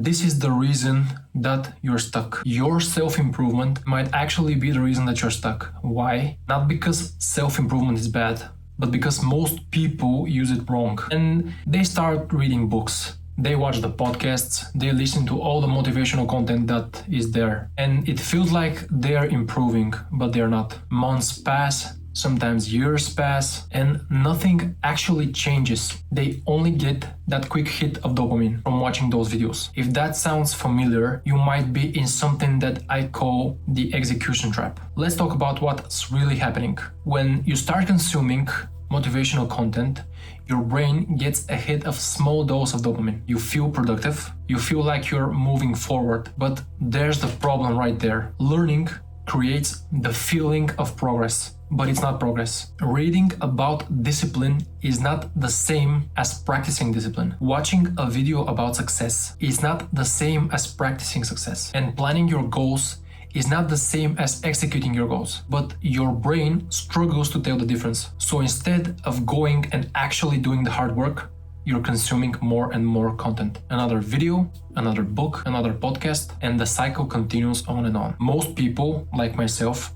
this is the reason that you're stuck. Your self-improvement might actually be the reason that you're stuck. Why? Not because self-improvement is bad, but because most people use it wrong. And they start reading books. They watch the podcasts, they listen to all the motivational content that is there. And it feels like they're improving, but they're not. Months pass, sometimes years pass, and nothing actually changes. They only get that quick hit of dopamine from watching those videos. If that sounds familiar, you might be in something that I call the execution trap. Let's talk about what's really happening. When you start consuming motivational content, your brain gets a hit of small dose of dopamine. You feel productive, you feel like you're moving forward, but there's the problem right there. Learning creates the feeling of progress, but it's not progress. Reading about discipline is not the same as practicing discipline. Watching a video about success is not the same as practicing success. And planning your goals is not the same as executing your goals, but your brain struggles to tell the difference. So instead of going and actually doing the hard work, you're consuming more and more content. Another video, another book, another podcast, and the cycle continues on and on. Most people, like myself,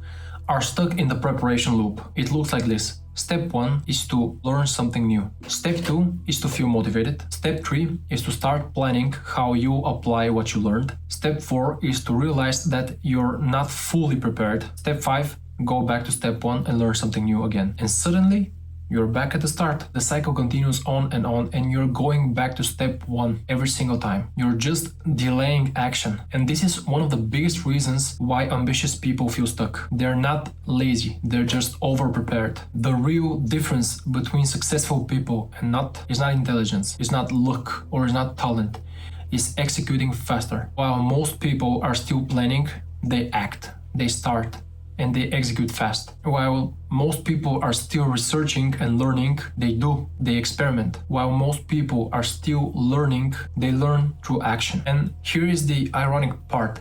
are stuck in the preparation loop. It looks like this. Step 1 is to learn something new. Step 2 is to feel motivated. Step 3 is to start planning how you apply what you learned. Step 4 is to realize that you're not fully prepared. Step 5, go back to step 1 and learn something new again. And suddenly, you're back at the start. The cycle continues on, and you're going back to step 1 every single time. You're just delaying action. And this is one of the biggest reasons why ambitious people feel stuck. They're not lazy, they're just over-prepared. The real difference between successful people and not is not intelligence, it's not luck, or it's not talent. It's executing faster. While most people are still planning, they act, they start, and they execute fast. While most people are still researching and learning, they experiment. While most people are still learning, they learn through action. And here is the ironic part.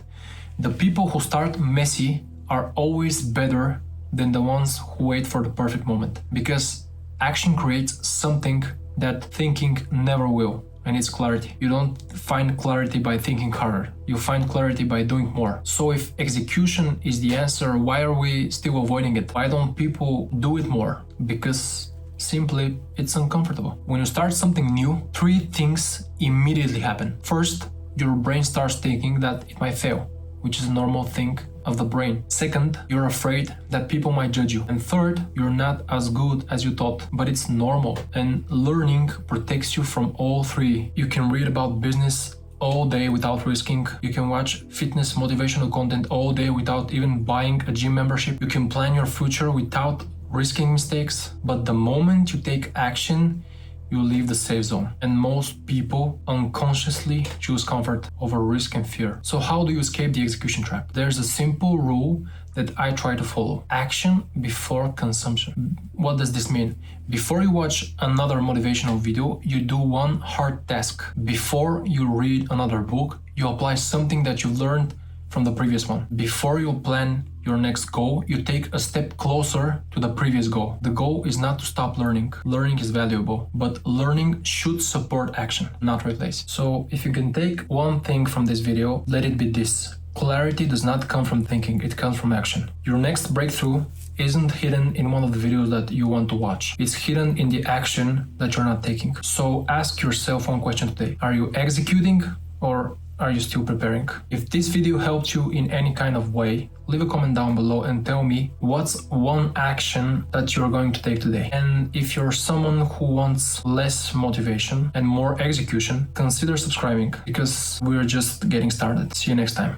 The people who start messy are always better than the ones who wait for the perfect moment. Because action creates something that thinking never will. And it's clarity. You don't find clarity by thinking harder. You find clarity by doing more. So if execution is the answer, why are we still avoiding it? Why don't people do it more? Because simply it's uncomfortable. When you start something new, 3 things immediately happen. First, your brain starts thinking that it might fail, which is a normal thing of the brain. Second, you're afraid that people might judge you. And third, you're not as good as you thought, but it's normal. And learning protects you from all 3. You can read about business all day without risking. You can watch fitness motivational content all day without even buying a gym membership. You can plan your future without risking mistakes. But the moment you take action, you leave the safe zone. And most people unconsciously choose comfort over risk and fear. So how do you escape the execution trap? There's a simple rule that I try to follow. Action before consumption. What does this mean? Before you watch another motivational video, you do one hard task. Before you read another book, you apply something that you learned from the previous one. Before you plan your next goal, you take a step closer to the previous goal. The goal is not to stop learning. Learning is valuable, but learning should support action, not replace. So if you can take one thing from this video, let it be this. Clarity does not come from thinking, it comes from action. Your next breakthrough isn't hidden in one of the videos that you want to watch. It's hidden in the action that you're not taking. So ask yourself one question today. Are you executing or are you still preparing? If this video helped you in any kind of way, leave a comment down below and tell me what's one action that you're going to take today. And if you're someone who wants less motivation and more execution, consider subscribing because we're just getting started. See you next time.